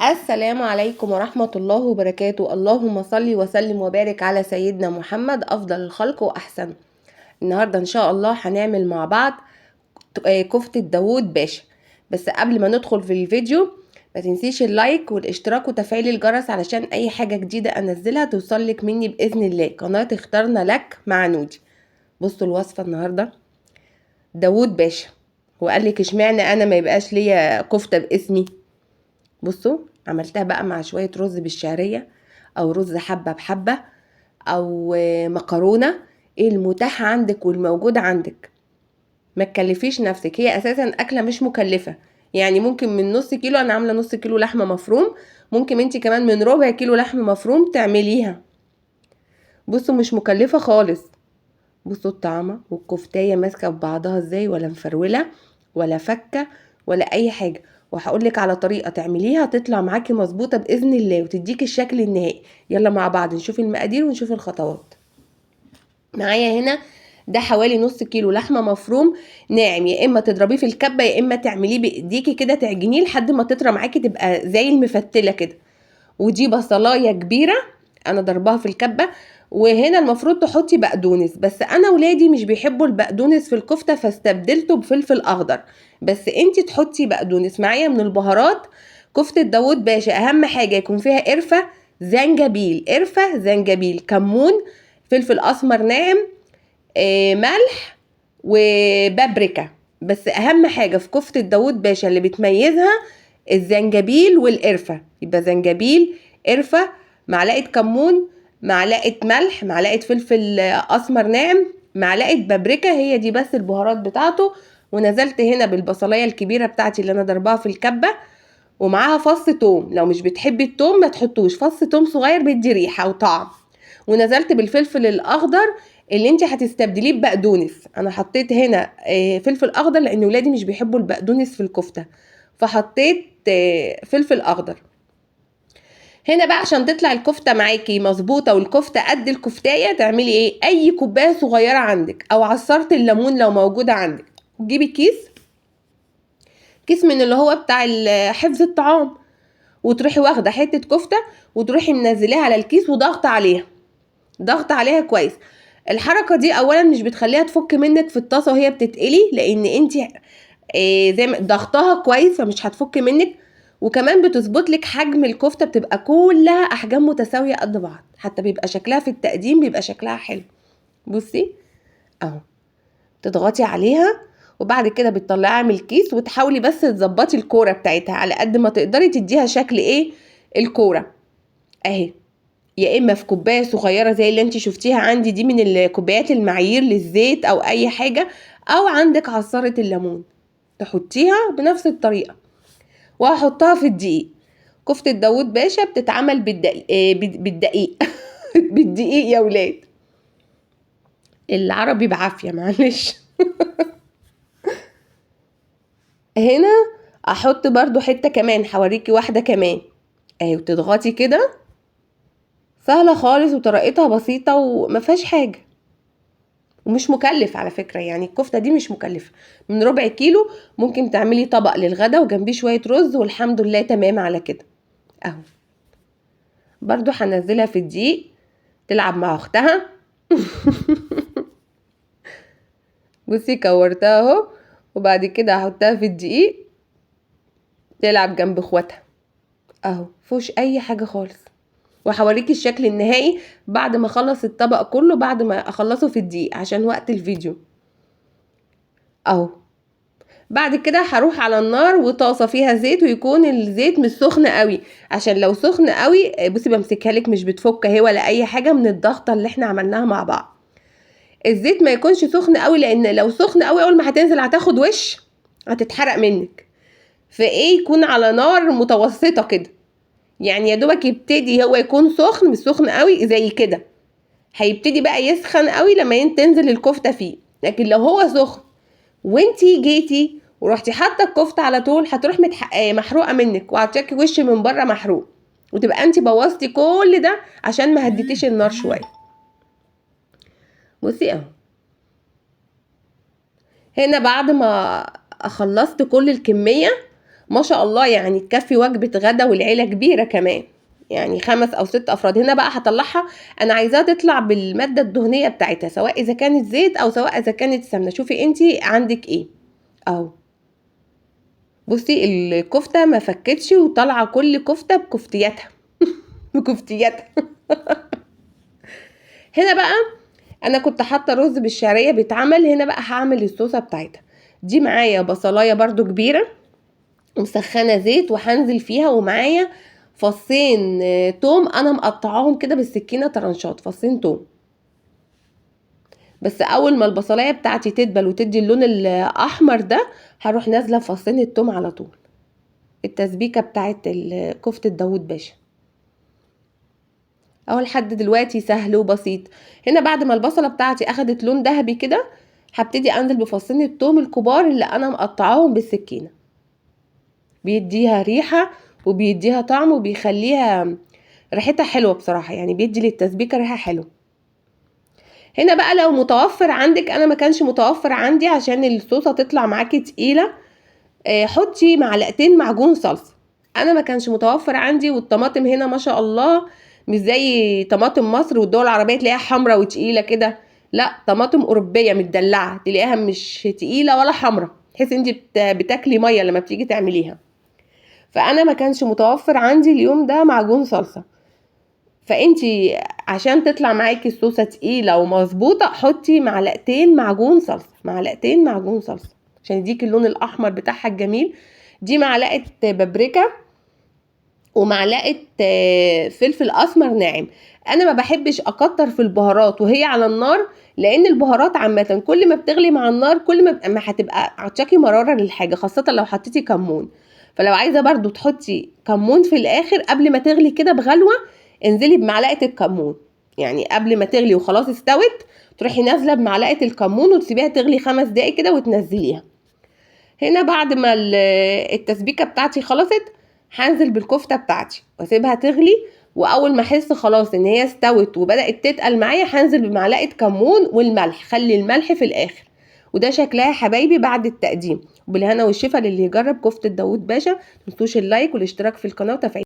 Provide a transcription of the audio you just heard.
السلام عليكم ورحمة الله وبركاته. اللهم صل وسلم وبارك على سيدنا محمد أفضل الخلق وأحسن. النهاردة إن شاء الله هنعمل مع بعض كفتة داوود باشا. بس قبل ما ندخل في الفيديو ما تنسيش اللايك والاشتراك وتفعيل الجرس علشان أي حاجة جديدة أنزلها توصلك مني بإذن الله. قناة اخترنا لك مع نودي. بصوا الوصفة النهاردة داوود باشا. وقال لك اشمعنى أنا ما يبقاش ليا كفتة باسمي؟ بصوا عملتها بقى مع شوية رز بالشعرية او رز حبة بحبة او مكرونة. ايه المتاح عندك والموجود عندك. ما تكلفيش نفسك، هي اساسا اكلة مش مكلفة. يعني ممكن من نص كيلو، انا عاملة نص كيلو لحمة مفروم، ممكن انتي كمان من ربع كيلو لحم مفروم تعمليها. بصوا مش مكلفة خالص. بصوا الطعمة والكفتاية ماسكة في بعضها ازاي، ولا مفرولة ولا فكة ولا اي حاجة. وهقولك على طريقة تعمليها تطلع معاكي مظبوطة بإذن الله وتديكي الشكل النهائي. يلا مع بعض نشوف المقادير ونشوف الخطوات. معايا هنا ده حوالي نص كيلو لحمة مفروم ناعم، يا اما تضربيه في الكبة يا اما تعمليه بايديكي كده تعجنيه لحد ما تطرى معاكي تبقى زي المفتلة كده. ودي بصلايه كبيره انا ضربها في الكبه. وهنا المفروض تحطي بقدونس، بس انا ولادي مش بيحبوا البقدونس في الكفته فاستبدلته بفلفل اخضر. بس انتي تحطي بقدونس. معايا من البهارات كفته داوود باشا اهم حاجه يكون فيها قرفه، زنجبيل، قرفه زنجبيل، كمون، فلفل اسمر ناعم، ملح وبابريكا. بس اهم حاجه في كفته داوود باشا اللي بتميزها الزنجبيل والقرفه. يبقى زنجبيل، قرفه، معلقه كمون، معلقه ملح، معلقه فلفل اسمر ناعم، معلقه بابريكا. هي دي بس البهارات بتاعته. ونزلت هنا بالبصلايه الكبيره بتاعتي اللي انا ضربها في الكبه، ومعاها فص توم. لو مش بتحبي التوم ما تحطوش، فص توم صغير بيدي ريحه وطعم. ونزلت بالفلفل الاخضر اللي انت هتستبدليه ببقدونس. انا حطيت هنا فلفل اخضر لان ولادي مش بيحبوا البقدونس في الكفته، فحطيت فلفل اخضر. هنا بقى عشان تطلع الكفته معاكي مظبوطه والكفته قد الكفتايه تعملي ايه؟ اي كوبايه صغيره عندك او عصاره الليمون لو موجوده عندك، تجيبي كيس من اللي هو بتاع حفظ الطعام، وتروحي واخده حته كفته وتروحي منزليها على الكيس وضغط عليها، ضغط عليها كويس. الحركه دي اولا مش بتخليها تفك منك في الطاسه وهي بتتقلي، لان انت زي ما ضغطها كويس فمش هتفك منك. وكمان بتظبط لك حجم الكفته، بتبقى كلها احجام متساويه قد بعض، حتى بيبقى شكلها في التقديم بيبقى شكلها حلو. بصي اهو، تضغطي عليها وبعد كده بتطلعيها من الكيس وتحاولي بس تظبطي الكوره بتاعتها على قد ما تقدري تديها شكل ايه الكوره اهي. يا اما في كوبايه صغيره زي اللي انت شفتيها عندي دي من الكوبايات المعايير للزيت او اي حاجه، او عندك عصاره الليمون تحطيها بنفس الطريقه. وهحطها في الدقيق. كفته داوود باشا بتتعمل بالدقيق بالدقيق بالدقيق يا ولاد، العربي بعافيه معلش. هنا احط برضو حته كمان، هوريكي واحده كمان اهي، وتضغطي كده. سهله خالص وطريقتها بسيطه وما فيهاش حاجه، ومش مكلف على فكرة. يعني الكفتة دي مش مكلفة، من ربع كيلو ممكن تعملي طبق للغدا وجنبيه شوية رز والحمد لله تمام على كده. اهو برضو هنزلها في الدقيق تلعب مع اختها. بصي كورتها اهو، وبعد كده هحطها في الدقيق تلعب جنب اخواتها اهو، مفيهوش اي حاجة خالص. وهوريكي الشكل النهائي بعد ما اخلص الطبق كله، بعد ما اخلصه في الدقيق عشان وقت الفيديو اهو. بعد كده هروح على النار وطاسه فيها زيت، ويكون الزيت مش سخن قوي، عشان لو سخن قوي بصي بمسكها لك مش بتفك اهي ولا اي حاجه من الضغطه اللي احنا عملناها مع بعض. الزيت ما يكونش سخن قوي، لان لو سخن قوي اول ما هتنزل هتاخد وش هتتحرق منك. فايه يكون على نار متوسطه كده، يعني يا دوبك يبتدي هو يكون سخن مش سخن قوي زي كده، هيبتدي بقى يسخن قوي لما تنزل الكفته فيه. لكن لو هو سخن وانتي جيتي ورحتي حاطه الكفته على طول هتروح محروقه منك، وهتشكي وش من بره محروق، وتبقى انتي بوظتي كل ده عشان ما هديتيش النار شويه. بصي اهو، هنا بعد ما خلصت كل الكميه ما شاء الله، يعني تكفي وجبة غدا والعيلة كبيرة كمان، يعني 5 أو 6 أفراد. هنا بقى هطلعها، أنا عايزاها تطلع بالمادة الدهنية بتاعتها، سواء إذا كانت زيت أو سواء إذا كانت سمنة. شوفي انتي عندك ايه اهو. بصي الكفتة ما فكتش وطالعة كل كفتة بكفتياتها بكفتياتها. هنا بقى انا كنت حاطه رز بالشعريه بيتعمل، هنا بقى هعمل الصوصه بتاعتها. دي معايا بصلايه برضو كبيره ومسخنه زيت وهنزل فيها، ومعايا فصين توم انا مقطعاهم كده بالسكينه طرنشات، فصين توم. بس اول ما البصلايه بتاعتي تدبل وتدي اللون الاحمر ده، هروح نازله فصين التوم على طول. التسبيكه بتاعت كفته داوود باشا اهو لحد دلوقتي سهل وبسيط. هنا بعد ما البصله بتاعتي اخدت لون ذهبي كده، هبتدي انزل بفصين الثوم الكبار اللي انا مقطعاهم بالسكينه. بيديها ريحه وبيديها طعم وبيخليها ريحتها حلوه بصراحه، يعني بيدي للتسبيكه ريحه حلوه. هنا بقى لو متوفر عندك، انا ما كانش متوفر عندي عشان الصوصه تطلع معاكي تقيله، حطي معلقتين معجون صلصه. انا ما كانش متوفر عندي، والطماطم هنا ما شاء الله مش زي طماطم مصر والدول العربيه تلاقيها حمرا وتقيله كده، لا طماطم اوروبيه متدلعه تلاقيها مش تقيله ولا حمرا، تحس انت بتاكلي ميه لما بتيجي تعمليها. فانا ما كانش متوفر عندي اليوم ده معجون صلصه، فانتي عشان تطلع معاكي الصوصه تقيله ومظبوطه حطي معلقتين معجون صلصه، معلقتين معجون صلصه عشان يديك اللون الاحمر بتاعها الجميل. دي معلقه بابريكا ومعلقه فلفل اسمر ناعم. انا ما بحبش اكتر في البهارات وهي على النار، لان البهارات عامه كل ما بتغلي مع النار كل ما هتبقى عطاكي مراره للحاجه، خاصه لو حطيتي كمون. فلو عايزه برضو تحطي كمون في الاخر قبل ما تغلي كده بغلوه، انزلي بمعلقه الكمون، يعني قبل ما تغلي وخلاص استوت تروحي نازله بمعلقه الكمون وتسيبيها تغلي 5 دقايق كده وتنزليها. هنا بعد ما التسبيكه بتاعتي خلصت، هنزل بالكفته بتاعتي واسيبها تغلي، واول ما احس خلاص ان هي استوت وبدات تتقل معايا هنزل بمعلقه كمون والملح، خلي الملح في الاخر. وده شكلها يا حبايبي بعد التقديم. وبالهنا والشفا للي يجرب كفته داوود باشا. متنسوش اللايك والاشتراك في القناه وتفعيل